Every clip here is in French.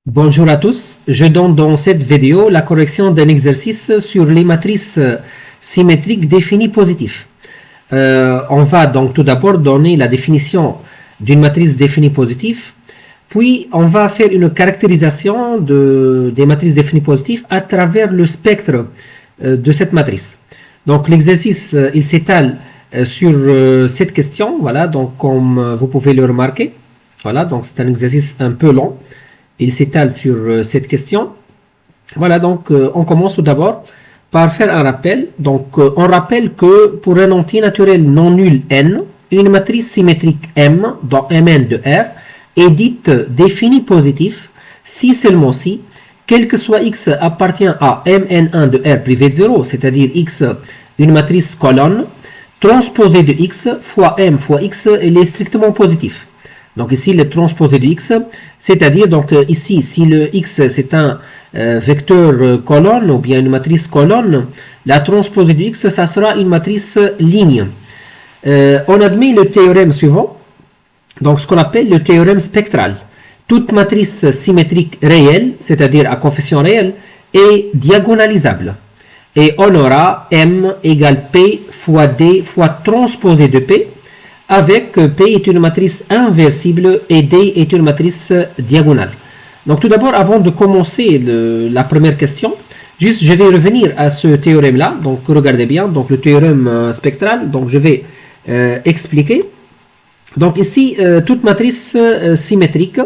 Bonjour à tous, je donne dans cette vidéo la correction d'un exercice sur les matrices symétriques définies positives. On va donc tout d'abord donner la définition d'une matrice définie positive, puis on va faire une caractérisation des matrices définies positives à travers le spectre de cette matrice. Donc l'exercice il s'étale sur cette question, voilà, donc comme vous pouvez le remarquer, voilà, donc c'est un exercice un peu long. Il s'étale sur cette question. Voilà, donc on commence tout d'abord par faire un rappel. Donc on rappelle que pour un entier naturel non nul n, une matrice symétrique M dans Mn de R est dite définie positive si seulement si, quel que soit x appartient à Mn1 de R privé de 0, c'est-à-dire x, une matrice colonne, transposée de x fois M fois x, elle est strictement positive. Donc ici, le transposé de x, c'est-à-dire, donc ici, si le x c'est un vecteur colonne ou bien une matrice colonne, la transposée de x, ça sera une matrice ligne. On admet le théorème suivant, donc ce qu'on appelle le théorème spectral. Toute matrice symétrique réelle, c'est-à-dire à coefficient réel, est diagonalisable. Et on aura M égale P fois D fois transposé de P, avec P est une matrice inversible et D est une matrice diagonale. Donc tout d'abord, avant de commencer la première question, juste je vais revenir à ce théorème-là. Donc regardez bien, donc le théorème spectral, donc je vais expliquer. Donc ici, toute matrice symétrique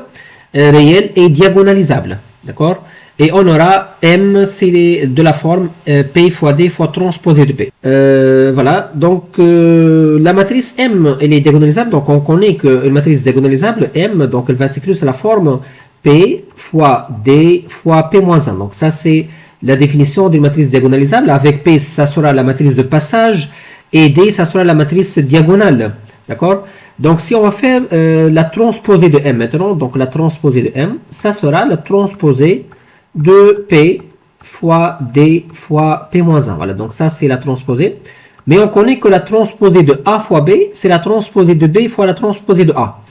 réelle est diagonalisable, d'accord? Et on aura M, c'est de la forme P fois D fois transposé de P. Voilà, donc la matrice M, elle est diagonalisable, donc on connaît qu'une matrice diagonalisable, M, donc elle va s'écrire sous la forme P fois D fois P-1. Donc ça c'est la définition d'une matrice diagonalisable. Avec P, ça sera la matrice de passage, et D, ça sera la matrice diagonale. D'accord? Donc si on va faire la transposée de M maintenant, donc la transposée de M, ça sera la transposée de P fois D fois P-1. Voilà, donc ça c'est la transposée. Mais on connaît que la transposée de A fois B, c'est la transposée de B fois la transposée de A.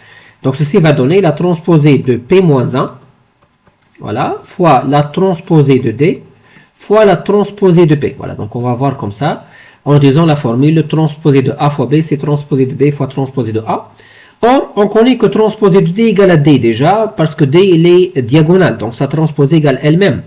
Donc ceci va donner la transposée de P-1, voilà, fois la transposée de D, fois la transposée de P. Voilà, donc on va voir comme ça, en disant la formule transposée de A fois B, c'est transposée de B fois transposée de A. Or, on connaît que transposée de D égale à D déjà, parce que D, il est diagonale, donc sa transposée égale elle-même.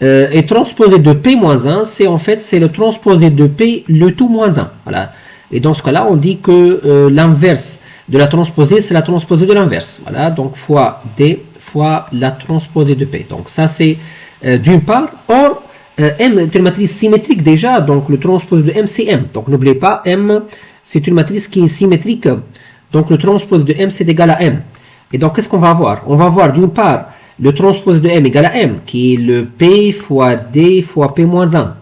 Et transposée de P-1, c'est en fait, c'est le transposé de P, le tout moins 1. Voilà. Et dans ce cas-là, on dit que l'inverse de la transposée, c'est la transposée de l'inverse. Voilà, donc fois D fois la transposée de P. Donc ça, c'est d'une part. Or, M est une matrice symétrique déjà, donc le transposé de M, c'est M. Donc n'oubliez pas, M, c'est une matrice qui est symétrique. Donc le transposé de M, c'est égal à M. Et donc, qu'est-ce qu'on va avoir? On va avoir d'une part le transposé de M égal à M, qui est le P fois D fois P-1.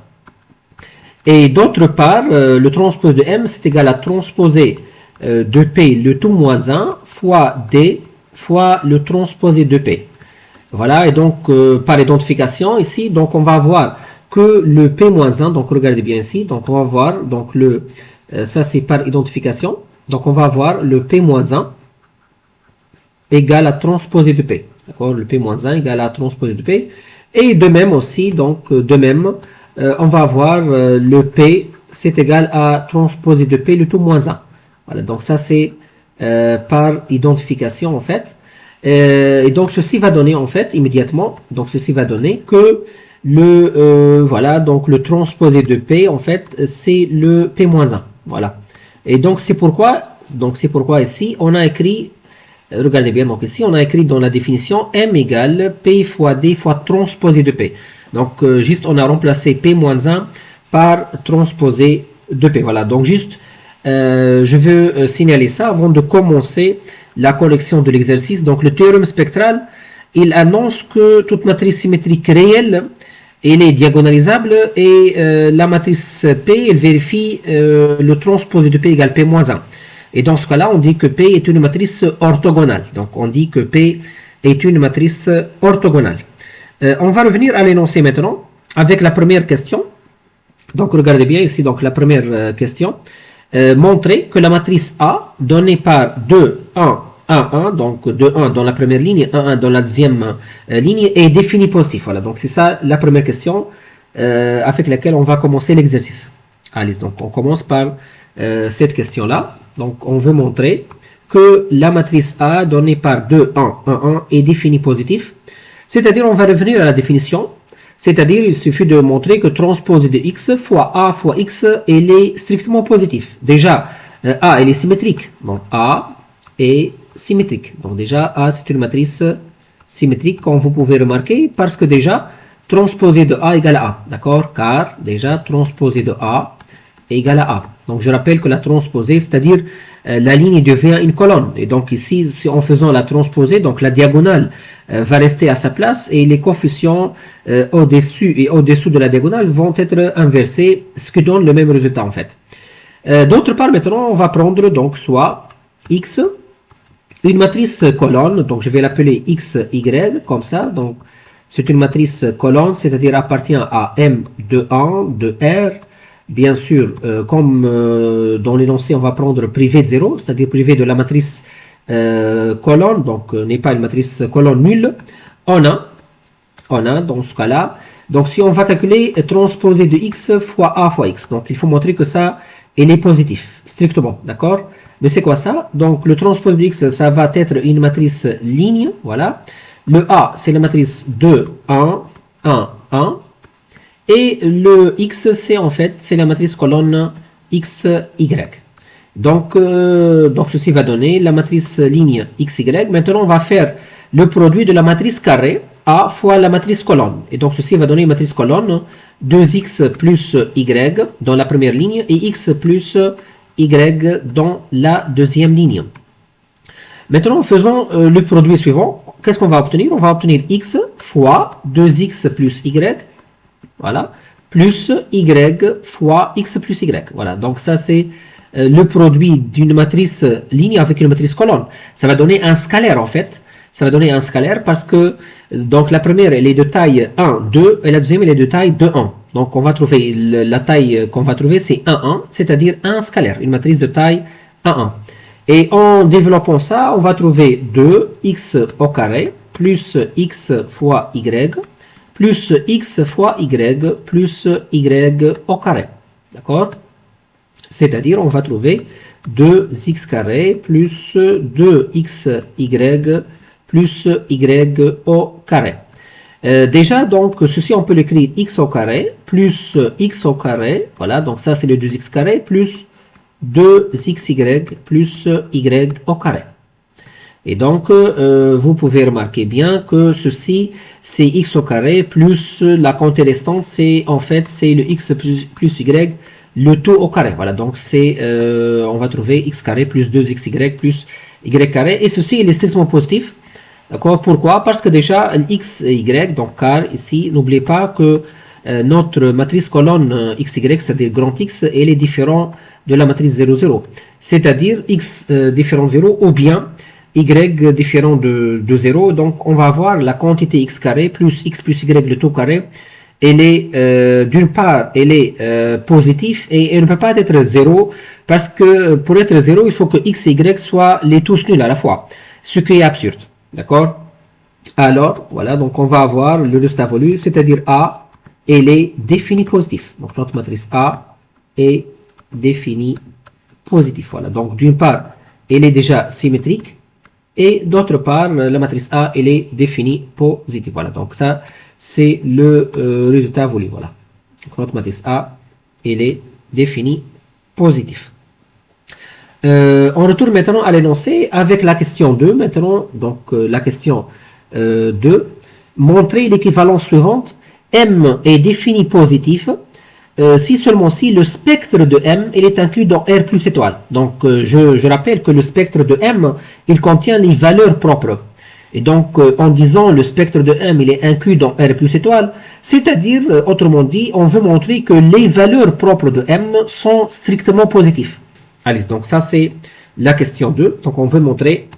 Et d'autre part, le transposé de M, c'est égal à transposé de P, le tout moins 1, fois D fois le transposé de P. Voilà, et donc, par identification ici, donc on va avoir que le P-1, donc regardez bien ici, donc on va voir, donc ça c'est par identification. Donc, on va avoir le P-1 égale à transposé de P. D'accord? Le P-1 égale à transposé de P. Et de même aussi, donc, de même, on va avoir le P, c'est égal à transposé de P, le tout moins 1. Voilà, donc ça, c'est par identification, en fait. Et donc, ceci va donner, en fait, immédiatement, donc, ceci va donner que voilà, donc, le transposé de P, en fait, c'est le P-1. Voilà. Et donc c'est pourquoi ici on a écrit, regardez bien, donc ici on a écrit dans la définition M égale P fois D fois transposé de P. Donc juste on a remplacé P-1 par transposé de P. Voilà, donc juste je veux signaler ça avant de commencer la correction de l'exercice. Donc le théorème spectral, il annonce que toute matrice symétrique réelle, elle est diagonalisable et la matrice P, elle vérifie le transposé de P égale P-1. Et dans ce cas-là, on dit que P est une matrice orthogonale. Donc, on dit que P est une matrice orthogonale. On va revenir à l'énoncé maintenant avec la première question. Donc, regardez bien ici, donc la première question. Montrer que la matrice A, donnée par 2, 1, 1, 1, donc de 1 dans la première ligne, 1, 1 dans la deuxième ligne, est défini positif. Voilà, donc c'est ça la première question avec laquelle on va commencer l'exercice. Allez, donc on commence par cette question-là. Donc on veut montrer que la matrice A donnée par 2, 1, 1, 1 est définie positif. C'est-à-dire, on va revenir à la définition. C'est-à-dire, il suffit de montrer que transposé de x fois A fois x, elle est strictement positif. Déjà, A, elle est symétrique. Donc, A est symétrique. Donc, déjà, A, c'est une matrice symétrique, comme vous pouvez remarquer, parce que déjà, transposé de A égale à A. D'accord? Car, déjà, transposé de A égale à A. Donc, je rappelle que la transposée, c'est-à-dire la ligne devient une colonne. Et donc, ici, en faisant la transposée, donc la diagonale va rester à sa place et les coefficients au-dessus et au-dessous de la diagonale vont être inversés, ce qui donne le même résultat en fait. D'autre part, maintenant, on va prendre donc soit X, une matrice colonne, donc je vais l'appeler XY comme ça. Donc, c'est une matrice colonne, c'est-à-dire appartient à M de 1, de R. Bien sûr, comme dans l'énoncé, on va prendre privé de 0, c'est-à-dire privé de la matrice colonne, donc n'est pas une matrice colonne nulle. On a dans ce cas-là, donc si on va calculer transposé de x fois a fois x, donc il faut montrer que ça, il est positif, strictement, d'accord? Mais c'est quoi ça? Donc le transposé de x, ça va être une matrice ligne, voilà. Le a, c'est la matrice 2, 1, 1, 1. Et le x, c'est en fait, c'est la matrice colonne xy. Donc ceci va donner la matrice ligne xy. Maintenant, on va faire le produit de la matrice carrée A fois la matrice colonne. Et donc, ceci va donner une matrice colonne 2x plus y dans la première ligne et x plus y dans la deuxième ligne. Maintenant, faisons le produit suivant. Qu'est-ce qu'on va obtenir? On va obtenir x fois 2x plus y. Voilà, plus y fois x plus y. Voilà, donc ça c'est le produit d'une matrice ligne avec une matrice colonne. Ça va donner un scalaire en fait. Ça va donner un scalaire parce que donc la première elle est de taille 1, 2 et la deuxième elle est de taille 2, 1. Donc on va trouver la taille qu'on va trouver c'est 1, 1, c'est-à-dire un scalaire, une matrice de taille 1, 1. Et en développant ça, on va trouver 2x au carré plus x fois y plus x fois y plus y au carré. D'accord? C'est-à-dire, on va trouver 2x carré plus 2xy plus y au carré. Déjà, donc, ceci, on peut l'écrire x au carré plus x au carré. Voilà, donc ça, c'est le 2x carré plus 2xy plus y au carré. Et donc, vous pouvez remarquer bien que ceci, c'est x au carré plus la quantité restante, c'est en fait, c'est le x plus y, le tout au carré. Voilà, donc c'est, on va trouver x carré plus 2xy plus y carré. Et ceci, il est strictement positif. D'accord? Pourquoi? Parce que déjà, x et y, donc car ici, n'oubliez pas que notre matrice colonne xy, c'est-à-dire grand X, elle est différente de la matrice 0, 0. C'est-à-dire x différent de 0 ou bien y différent de 0, donc on va avoir la quantité x carré plus x plus y le tout carré. Elle est, d'une part, elle est positive et elle ne peut pas être 0 parce que pour être 0, il faut que x et y soient les tous nuls à la fois, ce qui est absurde. D'accord? Alors, voilà, donc on va avoir le résultat voulu, c'est-à-dire A, elle est définie positive. Donc notre matrice A est définie positive. Voilà, donc d'une part, elle est déjà symétrique. Et d'autre part, la matrice A, elle est définie positive. Voilà, donc ça, c'est le résultat voulu. Voilà. Donc, notre matrice A, elle est définie positive. On retourne maintenant à l'énoncé avec la question 2. Maintenant, donc la question 2. Montrer l'équivalence suivante. M est défini positif si seulement si le spectre de M il est inclus dans R plus étoile. Donc je rappelle que le spectre de M il contient les valeurs propres. Et donc en disant le spectre de M il est inclus dans R plus étoile, c'est-à-dire autrement dit on veut montrer que les valeurs propres de M sont strictement positives. Allez, donc ça c'est la question 2. Donc on veut montrer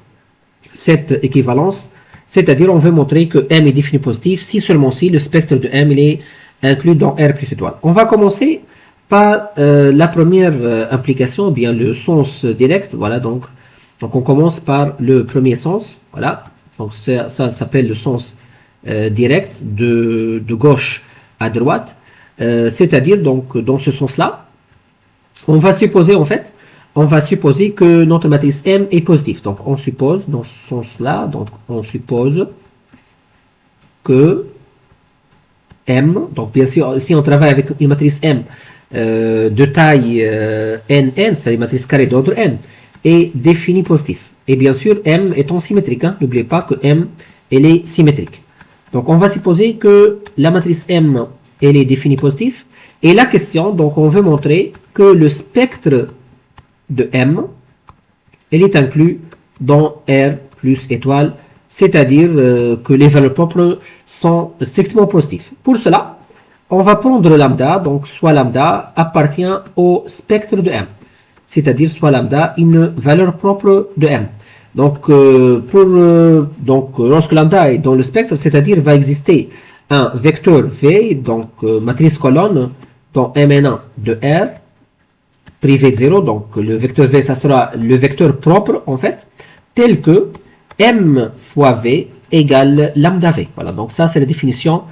cette équivalence, c'est-à-dire on veut montrer que M est défini positif si seulement si le spectre de M il est inclus dans R plus étoile. On va commencer par la première implication, bien le sens direct. Voilà, donc Donc on commence par le premier sens, voilà. Donc ça s'appelle le sens direct de gauche à droite, c'est-à-dire donc dans ce sens-là, on va supposer en fait, on va supposer que notre matrice M est positive. Donc on suppose dans ce sens-là, donc on suppose que M, donc bien sûr, si on travaille avec une matrice M de taille NN, c'est une matrice carrée d'ordre N, est définie positive. Et bien sûr, M étant symétrique, hein, n'oubliez pas que M, elle est symétrique. Donc on va supposer que la matrice M, elle est définie positive. Et la question, donc on veut montrer que le spectre de M, elle est inclus dans R plus étoile, c'est-à-dire que les valeurs propres sont strictement positives. Pour cela, on va prendre lambda, donc soit lambda appartient au spectre de M, c'est-à-dire soit lambda une valeur propre de M. Donc, lorsque lambda est dans le spectre, c'est-à-dire va exister un vecteur V, donc matrice colonne, dans Mn1 de R, privé de 0, donc le vecteur V, ça sera le vecteur propre, en fait, tel que M fois V égale lambda V. Voilà, donc ça, c'est la définition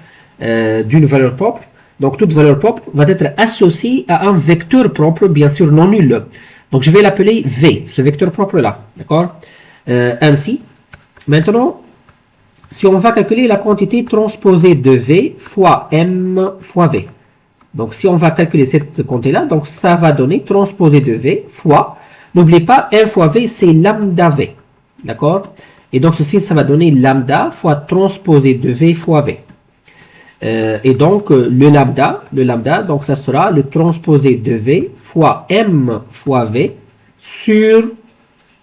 d'une valeur propre. Donc, toute valeur propre va être associée à un vecteur propre, bien sûr non nul. Donc, je vais l'appeler V, ce vecteur propre-là, d'accord? Ainsi, maintenant, si on va calculer la quantité transposée de V fois M fois V. Donc, si on va calculer cette quantité-là, donc ça va donner transposé de V fois, n'oubliez pas, M fois V, c'est lambda V. D'accord? Et donc, ceci, ça va donner lambda fois transposé de V fois V. Et donc, le lambda, donc ça sera le transposé de V fois M fois V sur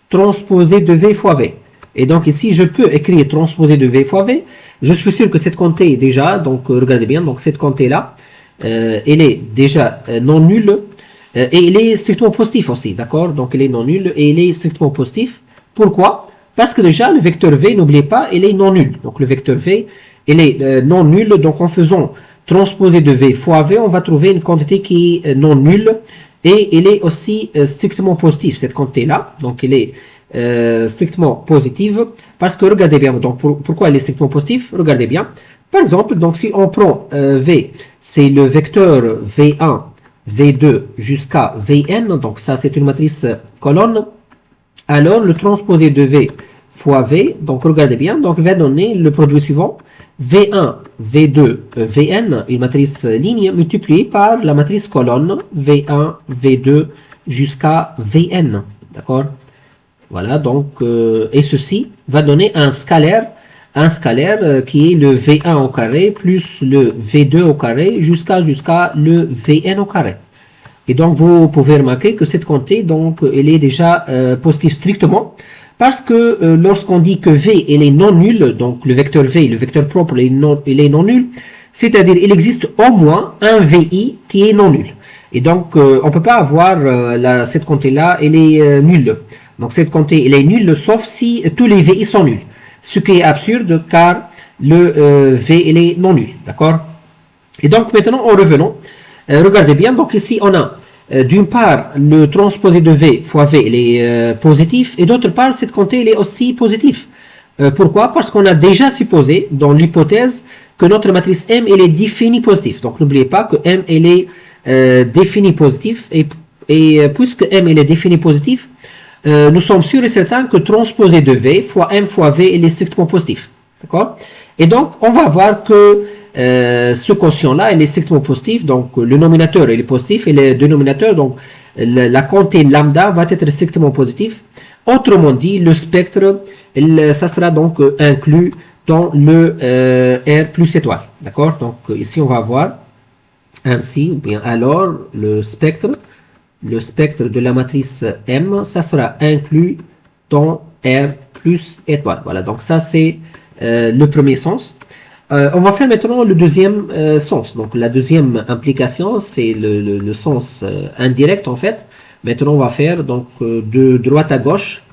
transposé de V fois V. Et donc, ici, je peux écrire transposé de V fois V. Je suis sûr que cette quantité est déjà, donc regardez bien, donc cette quantité-là, elle est déjà non nulle et elle est strictement positive aussi, d'accord? Donc, elle est non nulle et elle est strictement positive. Pourquoi? Parce que déjà, le vecteur V, n'oubliez pas, elle est non nulle. Donc, le vecteur V, elle est non nulle. Donc, en faisant transposé de V fois V, on va trouver une quantité qui est non nulle et elle est aussi strictement positive, cette quantité-là. Donc, elle est strictement positive parce que, regardez bien, donc pourquoi elle est strictement positive? Regardez bien. Par exemple, donc si on prend V, c'est le vecteur V1, V2 jusqu'à Vn, donc ça c'est une matrice colonne, alors le transposé de V fois V, donc regardez bien, donc va donner le produit suivant, V1, V2, Vn, une matrice ligne multipliée par la matrice colonne, V1, V2 jusqu'à Vn, d'accord? Voilà, donc, et ceci va donner un scalaire qui est le V1 au carré plus le V2 au carré jusqu'à le Vn au carré. Et donc, vous pouvez remarquer que cette quantité, donc, elle est déjà positive strictement parce que lorsqu'on dit que V, elle est non nulle, donc le vecteur V, le vecteur propre, il est non nul, c'est-à-dire il existe au moins un VI qui est non nul. Et donc, on ne peut pas avoir cette quantité-là, elle est nulle. Donc, cette quantité, elle est nulle sauf si tous les VI sont nuls. Ce qui est absurde car le V, il est non nul. D'accord? Et donc, maintenant, en revenant, regardez bien. Donc, ici, on a d'une part le transposé de V fois V, il est positif. Et d'autre part, cette quantité, elle est aussi positive. Pourquoi? Parce qu'on a déjà supposé, dans l'hypothèse, que notre matrice M, elle est définie positive. Donc, n'oubliez pas que M, elle est définie positive. Et puisque M, elle est définie positive, nous sommes sûrs et certains que transposé de V fois M fois V est strictement positif. D'accord? Et donc, on va voir que ce quotient-là, il est strictement positif. Donc, le nominateur, il est positif. Et le dénominateur, donc, la quantité lambda va être strictement positif. Autrement dit, le spectre, ça sera donc inclus dans le R plus étoile. D'accord? Donc, ici, on va voir ainsi, ou bien alors, le spectre de la matrice M, ça sera inclus dans R plus étoile. Voilà, donc ça c'est le premier sens. On va faire maintenant le deuxième sens. Donc la deuxième implication, c'est le sens indirect en fait. Maintenant on va faire donc de droite à gauche.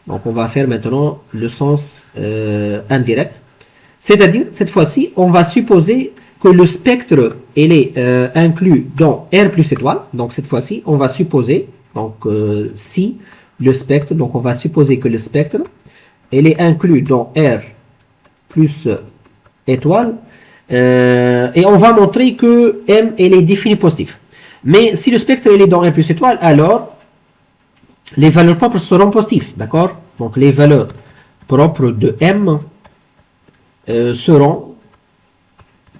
Donc on va faire maintenant le sens indirect. C'est-à-dire, cette fois-ci, on va supposer que le spectre il est inclus dans R plus étoile. Donc cette fois-ci, on va supposer, donc si le spectre. Donc, on va supposer que le spectre, il est inclus dans R plus étoile. Et on va montrer que M, elle est définie positive. Mais si le spectre, il est dans R plus étoile, alors les valeurs propres seront positives. D'accord? Donc, les valeurs propres de M seront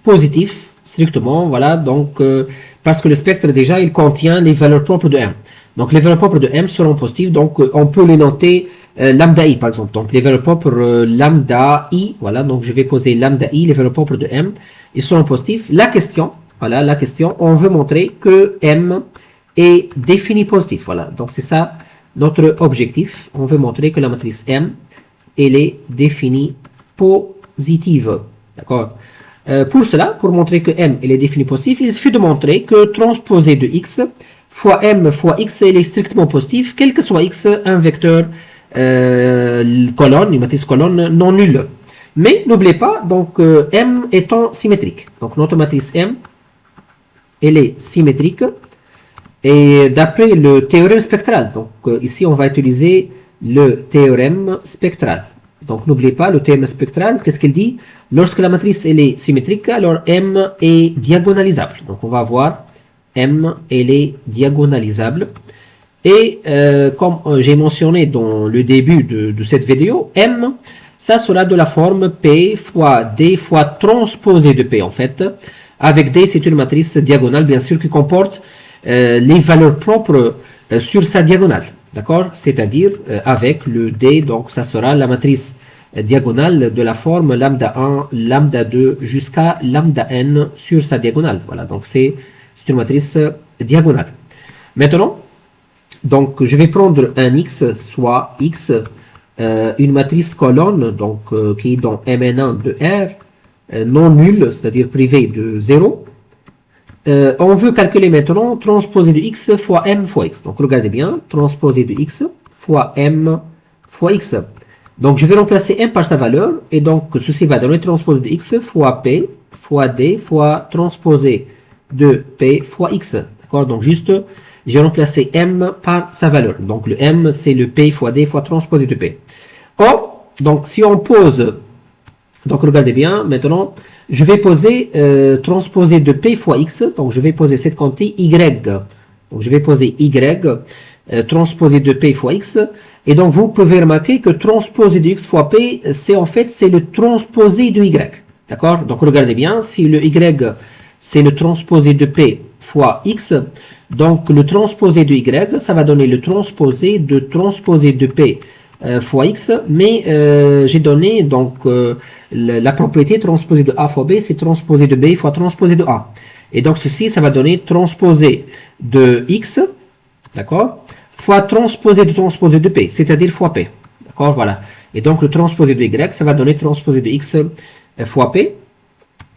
positifs strictement, voilà, donc parce que le spectre déjà il contient les valeurs propres de M. Donc les valeurs propres de M seront positives, donc on peut les noter lambda I par exemple. Donc les valeurs propres lambda I, voilà, donc je vais poser lambda I, les valeurs propres de M, ils seront positifs. La question, voilà, la question, on veut montrer que M est définie positive, voilà, donc c'est ça notre objectif. On veut montrer que la matrice M, elle est définie positive, d'accord. Pour cela, pour montrer que M est définie positive, il suffit de montrer que transposé de X fois M fois X est strictement positif, quel que soit X, un vecteur colonne, une matrice colonne non nulle. Mais n'oubliez pas, donc M étant symétrique. Donc notre matrice M, elle est symétrique. Et d'après le théorème spectral, donc ici on va utiliser le théorème spectral. Donc n'oubliez pas le théorème spectral, qu'est-ce qu'il dit? Lorsque la matrice elle est symétrique, alors M est diagonalisable. Donc on va voir M elle est diagonalisable. Et comme j'ai mentionné dans le début de cette vidéo, M, ça sera de la forme P fois D fois transposé de P en fait. Avec D, c'est une matrice diagonale bien sûr qui comporte les valeurs propres sur sa diagonale. D'accord? C'est-à-dire avec le D, donc ça sera la matrice diagonale de la forme lambda 1, lambda 2 jusqu'à lambda n sur sa diagonale. Voilà, donc c'est une matrice diagonale. Maintenant, donc je vais prendre un X, soit X, une matrice colonne, donc qui est dans Mn1 de R, non nulle, c'est-à-dire privée de 0. On veut calculer maintenant transposé de X fois M fois X. Donc regardez bien, transposé de X fois M fois X. Donc je vais remplacer M par sa valeur, et donc ceci va donner transposé de X fois P fois D fois transposé de P fois X. D'accord? Donc juste, j'ai remplacé M par sa valeur. Donc le M, c'est le P fois D fois transposé de P. Or, donc si on pose, donc regardez bien, maintenant, je vais poser transposé de P fois X, donc je vais poser cette quantité Y. Donc je vais poser Y, transposé de P fois X, et donc vous pouvez remarquer que transposé de X fois P, c'est en fait, c'est le transposé de Y. D'accord? Donc regardez bien, si le Y, c'est le transposé de P fois X, donc le transposé de Y, ça va donner le transposé de P fois X, mais j'ai donné donc la propriété transposée de A fois B, c'est transposé de B fois transposé de A. Et donc ceci, ça va donner transposé de X, d'accord, fois transposé de P, c'est-à-dire fois P. D'accord, voilà. Et donc le transposé de Y, ça va donner transposé de X fois P.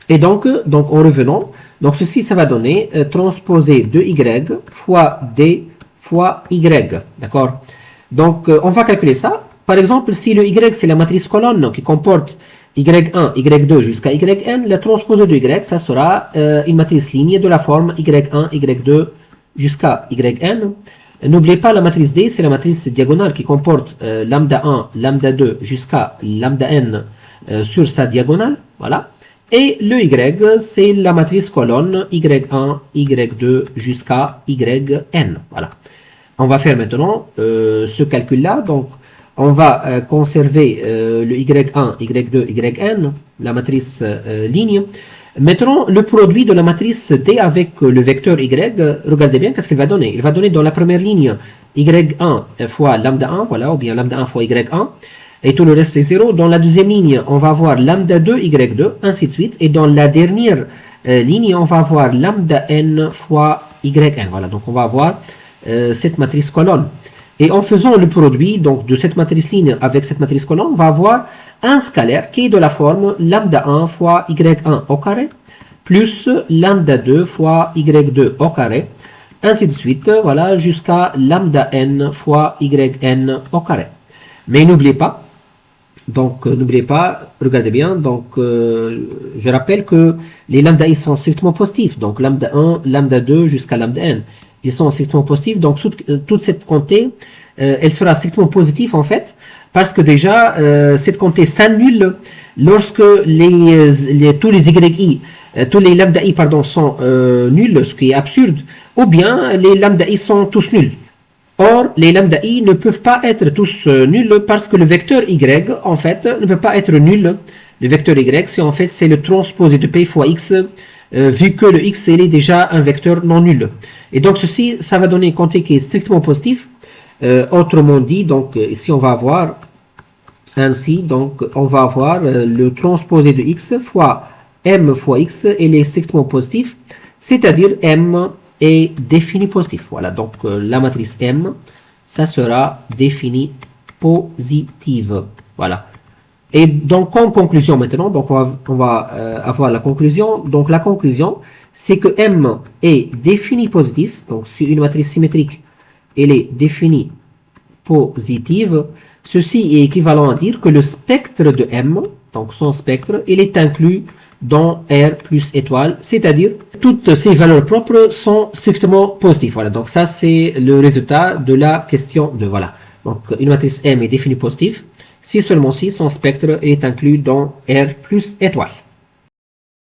Et donc en revenant, donc ceci, ça va donner transposé de Y fois D fois Y. D'accord. Donc on va calculer ça. Par exemple, si le Y, c'est la matrice colonne qui comporte Y1, Y2 jusqu'à Yn, la transposée de Y, ça sera une matrice ligne de la forme Y1, Y2 jusqu'à Yn. N'oubliez pas la matrice D, c'est la matrice diagonale qui comporte lambda 1, lambda 2 jusqu'à lambda n sur sa diagonale. Voilà. Et le Y, c'est la matrice colonne Y1, Y2 jusqu'à Yn. Voilà. On va faire maintenant ce calcul-là. Donc, on va conserver le Y1, Y2, Yn, la matrice ligne. Maintenant, le produit de la matrice D avec le vecteur Y, regardez bien qu'est-ce qu'il va donner. Il va donner dans la première ligne Y1 fois lambda 1, voilà, ou bien lambda 1 fois Y1, et tout le reste est 0. Dans la deuxième ligne, on va avoir lambda 2, Y2, ainsi de suite. Et dans la dernière ligne, on va avoir lambda n fois Yn. Voilà, donc on va avoir cette matrice colonne. Et en faisant le produit donc, de cette matrice ligne avec cette matrice colonne, on va avoir un scalaire qui est de la forme lambda 1 fois Y1 au carré, plus lambda 2 fois Y2 au carré, ainsi de suite, voilà, jusqu'à lambda n fois Yn au carré. Mais n'oubliez pas, regardez bien, donc je rappelle que les lambda i sont strictement positifs, donc lambda 1, lambda 2 jusqu'à lambda n. Ils sont strictement positifs, donc toute cette quantité, elle sera strictement positive en fait, parce que déjà, cette quantité s'annule lorsque tous les yi, tous les lambda i pardon, sont nuls, ce qui est absurde, ou bien les lambda i sont tous nuls. Or, les lambda i ne peuvent pas être tous nuls parce que le vecteur y, en fait, ne peut pas être nul. Le vecteur y, c'est en fait c'est le transposé de p fois x, vu que le x il est déjà un vecteur non nul. Et donc ceci, ça va donner une quantité qui est strictement positive. Autrement dit, donc ici on va avoir ainsi, donc on va avoir le transposé de x fois m fois x, il est strictement positif, c'est-à-dire m est défini positif. Voilà, donc la matrice M, ça sera définie positive. Voilà. Et donc en conclusion maintenant, donc on va avoir la conclusion. Donc la conclusion, c'est que M est défini positif. Donc si une matrice symétrique, elle est définie positive, ceci est équivalent à dire que le spectre de M, donc son spectre, il est inclus dans R plus étoile, c'est-à-dire toutes ces valeurs propres sont strictement positives. Voilà, donc ça c'est le résultat de la question 2. Voilà, donc une matrice M est définie positive si seulement si son spectre est inclus dans R plus étoile.